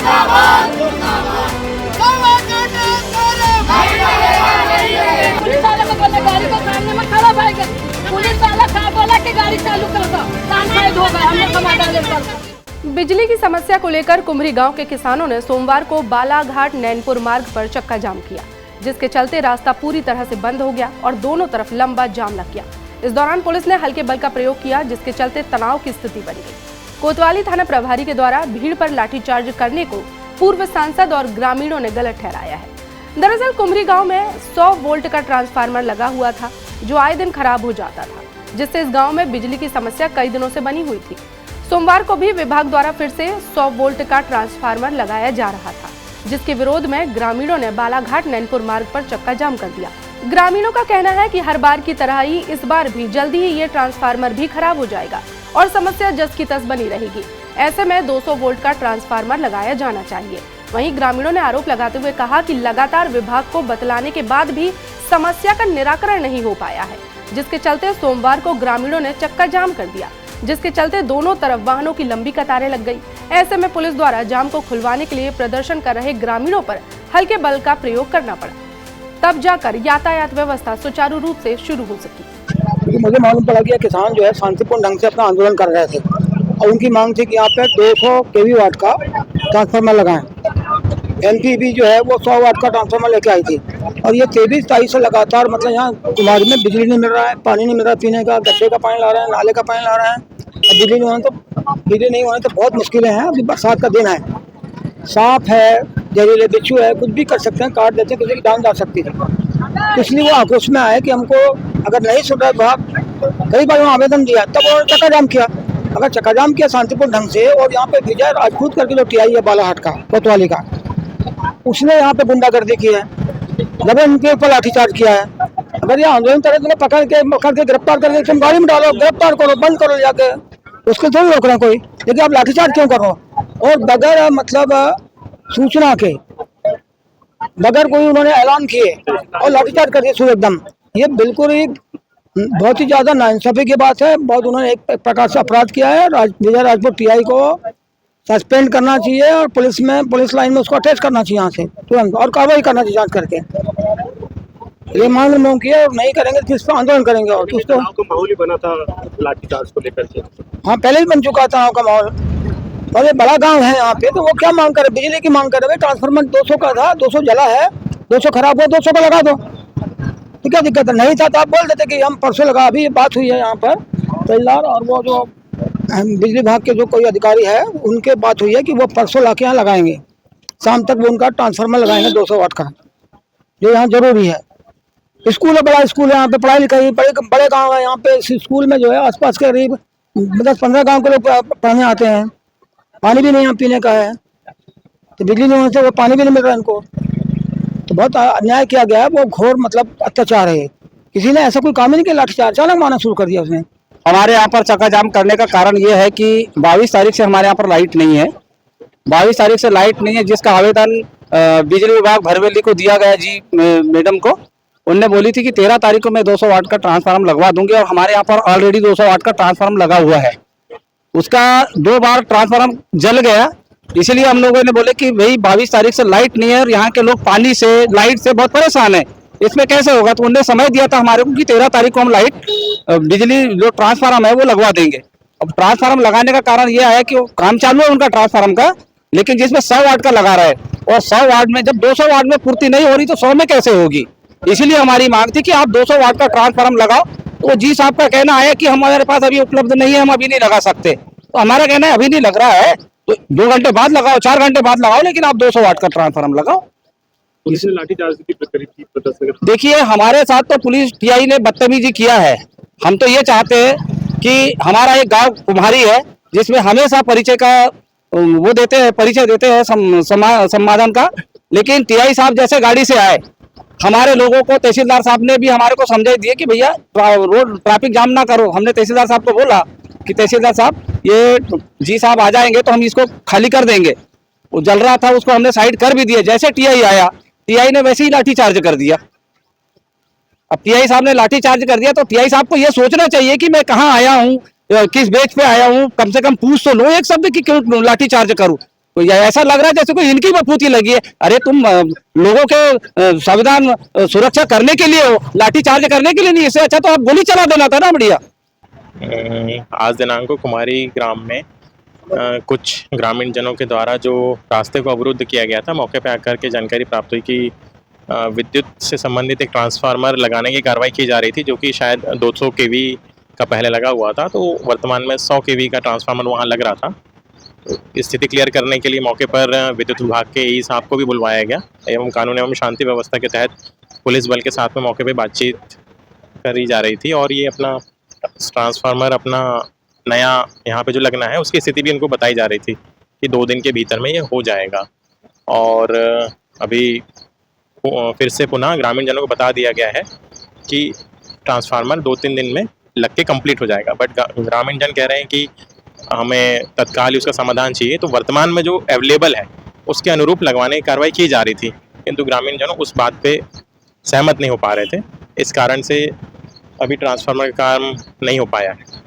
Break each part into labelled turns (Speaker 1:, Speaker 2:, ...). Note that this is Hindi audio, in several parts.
Speaker 1: पुलिस वाले को बोला गाड़ी को सामने में खड़ा भाई, पुलिस वाला क्या बोला कि गाड़ी चालू कर दो, कान फायद हो गए, हमने कमा डाले कर।
Speaker 2: बिजली की समस्या को लेकर कुम्हरी गांव के किसानों ने सोमवार को बालाघाट नैनपुर मार्ग पर चक्का जाम किया, जिसके चलते रास्ता पूरी तरह से बंद हो गया और दोनों तरफ लंबा जाम लग गया। इस दौरान पुलिस ने हल्के बल का प्रयोग किया, जिसके चलते तनाव की स्थिति बन गई। कोतवाली थाना प्रभारी के द्वारा भीड़ पर लाठीचार्ज करने को पूर्व सांसद और ग्रामीणों ने गलत ठहराया है। दरअसल कुम्हरी गांव में 100 वोल्ट का ट्रांसफार्मर लगा हुआ था, जो आए दिन खराब हो जाता था, जिससे इस गांव में बिजली की समस्या कई दिनों से बनी हुई थी। सोमवार को भी विभाग द्वारा फिर से 100 वोल्ट का ट्रांसफार्मर लगाया जा रहा था, जिसके विरोध में ग्रामीणों ने बालाघाट नैनपुर मार्ग पर चक्का जाम कर दिया। ग्रामीणों का कहना है कि हर बार की तरह ही इस बार भी जल्दी ही ये ट्रांसफार्मर भी खराब हो जाएगा और समस्या जस की तस बनी रहेगी। ऐसे में 200 वोल्ट का ट्रांसफार्मर लगाया जाना चाहिए। वहीं ग्रामीणों ने आरोप लगाते हुए कहा कि लगातार विभाग को बतलाने के बाद भी समस्या का निराकरण नहीं हो पाया है, जिसके चलते सोमवार को ग्रामीणों ने चक्का जाम कर दिया, जिसके चलते दोनों तरफ वाहनों की लंबी कतारें लग गई। ऐसे में पुलिस द्वारा जाम को खुलवाने के लिए प्रदर्शन कर रहे ग्रामीणों पर हल्के बल का प्रयोग करना पड़ा, तब जाकर यातायात व्यवस्था सुचारू रूप से शुरू हो सकी।
Speaker 3: मुझे मालूम पड़ा कि किसान जो है शांतिपूर्ण ढंग से अपना आंदोलन कर रहे थे और उनकी मांग थी कि यहाँ पे 200 केवी वाट का ट्रांसफार्मर लगाएं। एनपीबी जो है वो 100 वाट का ट्रांसफार्मर लेके आई थी और ये 23 तारीख से लगातार मतलब यहाँ कुमारी में बिजली नहीं मिल रहा है, पानी नहीं मिल रहा पीने का, गड्ढे का पानी ला रहे हैं, नाले का पानी ला रहे हैं। बिजली नहीं होने तो बहुत मुश्किलें हैं। अभी बरसात का दिन है, सांप है, जहरीले बिच्छू है, कुछ भी कर सकते हैं, काट देते हैं, किसी की जान जा सकती है। इसलिए वो आक्रोश में आए कि हमको अगर नहीं सुन रहा विभाग, कई बार वहाँ आवेदन दिया, तब उन्होंने चक्का जाम किया। अगर चक्का जाम किया शांतिपूर्ण ढंग से, और यहाँ पे विजय राजपूत करके जो टीआई है बालाघाट का, कोतवाली का, उसने यहाँ पे गुंडागर्दी की है, जब उनके ऊपर लाठीचार्ज किया है। अगर ये आंदोलन करे तो पकड़ के गिरफ्तार करके तुम गाड़ी में डालो, गिरफ्तार करो, बंद करो जाके, उसको थोड़ी रोक रहे कोई। लेकिन आप लाठीचार्ज क्यों करो? और बगैर मतलब सूचना के, बगैर कोई उन्होंने ऐलान किए और लाठीचार्ज कर दिए एकदम। ये बिल्कुल ही बहुत ही ज्यादा नाइंसाफी की बात है। बहुत उन्होंने एक प्रकार से अपराध किया है। विजय राजपूत टीआई को सस्पेंड करना चाहिए और पुलिस लाइन में उसको अटैच करना चाहिए यहाँ से तुरंत, और कार्रवाई करना चाहिए जांच करके। ये मांग लोगों की है, और नहीं करेंगे तो इस पर आंदोलन करेंगे। और उसको
Speaker 4: माहौल ही बना था लाठीचार्ज को लेकर के।
Speaker 3: हाँ, पहले ही बन चुका था गाँव का माहौल, और ये बड़ा गांव है यहाँ पे, तो वो क्या मांग करे? बिजली की मांग करे। ट्रांसफार्मर 200 का था, 200 जला है, 200 खराब हुआ, 200 का लगा दो, तो क्या दिक्कत है? नहीं था तो आप बोल देते कि हम परसों लगा। अभी ये बात हुई है यहाँ पर तहसीलदार और वो जो बिजली विभाग के जो कोई अधिकारी है, उनके बात हुई है कि वो परसों लाके यहाँ लगाएंगे, शाम तक वो उनका ट्रांसफार्मर लगाएंगे 200 वाट का, जो यहाँ जरूरी है। स्कूल है, बड़ा स्कूल है, यहाँ पे पढ़ाई लिखाई, बड़े गाँव है। यहाँ पे स्कूल में जो है आसपास के करीब 10-15 गाँव के लोग पढ़ने आते हैं। पानी भी नहीं यहाँ पीने का है, तो बिजली नहीं होने से वो पानी भी नहीं मिल रहा है इनको, तो बहुत अन्याय किया गया है। वो घोर मतलब अत्याचार है। किसी ने ऐसा कोई काम ही नहीं किया, लाठीचार्ज अचानक मारना शुरू कर दिया उसने।
Speaker 5: हमारे यहाँ पर चक्का जाम करने का कारण ये है कि 22 तारीख से हमारे यहाँ पर लाइट नहीं है। 22 तारीख से लाइट नहीं है, जिसका आवेदन बिजली विभाग भरवेली को दिया गया जी मैडम को। उनने बोली थी कि 13 तारीख को मैं 200 वाट का ट्रांसफार्मर लगवा दूंगी, और हमारे यहाँ पर ऑलरेडी 200 वाट का ट्रांसफार्मर लगा हुआ है। उसका 2 बार ट्रांसफार्मर जल गया, इसलिए हम लोगों ने बोले कि भाई 22 तारीख से लाइट नहीं है और यहाँ के लोग पानी से, लाइट से बहुत परेशान है, इसमें कैसे होगा? तो उन्होंने समय दिया था हमारे को कि 13 तारीख को हम लाइट बिजली जो ट्रांसफार्मर है वो लगवा देंगे। अब ट्रांसफार्मर लगाने का कारण ये आया कि वो काम चालू है उनका ट्रांसफार्मर का, लेकिन जिसमें 100 वाट का लगा रहा है, और 100 वाट में जब 200 वाट में पूर्ति नहीं हो रही तो 100 में कैसे होगी? इसलिए हमारी मांग थी कि आप 200 वाट का ट्रांसफार्मर लगाओ। तो जी साहब का कहना है कि हमारे पास अभी उपलब्ध नहीं है, हम अभी नहीं लगा सकते। तो हमारा कहना है अभी नहीं लग रहा है तो 2 घंटे बाद लगाओ, 4 घंटे बाद लगाओ, लेकिन आप 200 वाट का ट्रांसफार्मर लगाओ।
Speaker 4: पुलिस ने लाठीचार्ज की।
Speaker 5: देखिए, हमारे साथ तो पुलिस टीआई ने बदतमीजी किया है। हम तो ये चाहते हैं कि हमारा एक गांव कुम्हारी है, जिसमें हमेशा परिचय का वो देते हैं, परिचय देते हैं सम्मादन का, लेकिन टीआई साहब जैसे गाड़ी से आए, हमारे लोगों को तहसीलदार साहब ने भी हमारे को समझाई दिए कि भैया रोड ट्रैफिक जाम ना करो। हमने तहसीलदार साहब को बोला कि तहसीलदार साहब, ये जी साहब आ जाएंगे तो हम इसको खाली कर देंगे। वो जल रहा था, उसको हमने साइड कर भी दिया। जैसे टीआई आया, टीआई ने वैसे ही लाठीचार्ज कर दिया। अब टीआई साहब ने लाठीचार्ज कर दिया तो टीआई साहब को ये सोचना चाहिए कि मैं कहाँ आया हूँ, किस बेच पे आया हूँ, कम से कम पूछ तो लो एक शब्द कि क्यों लाठीचार्ज करूँ। तो ये ऐसा लग रहा है जैसे कोई इनकी बफूती लगी है। अरे तुम लोगों के संविधान सुरक्षा करने के लिए हो, लाठीचार्ज करने के लिए नहीं। इससे अच्छा तो आप गोली चला देना था ना बढ़िया।
Speaker 6: आज दिनांक को कुमारी ग्राम में कुछ ग्रामीण जनों के द्वारा जो रास्ते को अवरुद्ध किया गया था, मौके पर आकर के जानकारी प्राप्त हुई कि विद्युत से संबंधित एक ट्रांसफार्मर लगाने की कार्रवाई की जा रही थी, जो कि शायद 200 केवी का पहले लगा हुआ था। तो वर्तमान में 100 केवी का ट्रांसफार्मर वहां लग रहा था। तो स्थिति क्लियर करने के लिए मौके पर विद्युत विभाग के ई साहब को भी बुलवाया गया एवं कानून एवं शांति व्यवस्था के तहत पुलिस बल के साथ में मौके पर बातचीत करी जा रही थी। और ये अपना ट्रांसफार्मर अपना नया यहाँ पे जो लगना है उसकी स्थिति भी उनको बताई जा रही थी कि 2 दिन के भीतर में ये हो जाएगा। और अभी फिर से पुनः ग्रामीण जनों को बता दिया गया है कि ट्रांसफार्मर 2-3 दिन में लग के कंप्लीट हो जाएगा। बट ग्रामीण जन कह रहे हैं कि हमें तत्काल ही उसका समाधान चाहिए। तो वर्तमान में जो अवेलेबल है उसके अनुरूप लगवाने की कार्रवाई की जा रही थी, किंतु ग्रामीण जनों उस बात पे सहमत नहीं हो पा रहे थे। इस कारण से अभी ट्रांसफार्मर का काम नहीं हो पाया है।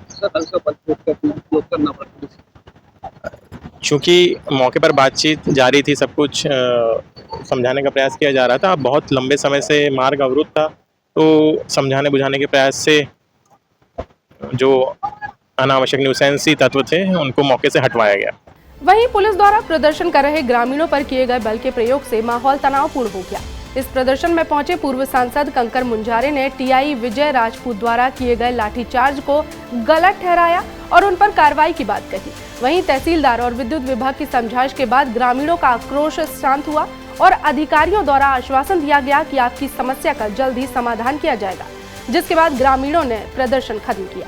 Speaker 6: चूँकि मौके पर बातचीत जारी थी, सब कुछ समझाने का प्रयास किया जा रहा था। बहुत लंबे समय से मार्ग अवरुद्ध था, तो समझाने बुझाने के प्रयास से जो अनावश्यक न्यूसेंसी तत्व थे उनको मौके से हटवाया गया।
Speaker 2: वहीं पुलिस द्वारा प्रदर्शन कर रहे ग्रामीणों पर किए गए बल के प्रयोग से माहौल तनावपूर्ण हो गया। इस प्रदर्शन में पहुंचे पूर्व सांसद कंकर मुंजारे ने टीआई विजय राजपूत द्वारा किए गए लाठीचार्ज को गलत ठहराया और उन पर कार्रवाई की बात कही। वहीं तहसीलदार और विद्युत विभाग की समझाइश के बाद ग्रामीणों का आक्रोश शांत हुआ और अधिकारियों द्वारा आश्वासन दिया गया कि आपकी समस्या का जल्द ही समाधान किया जाएगा, जिसके बाद ग्रामीणों ने प्रदर्शन खत्म किया।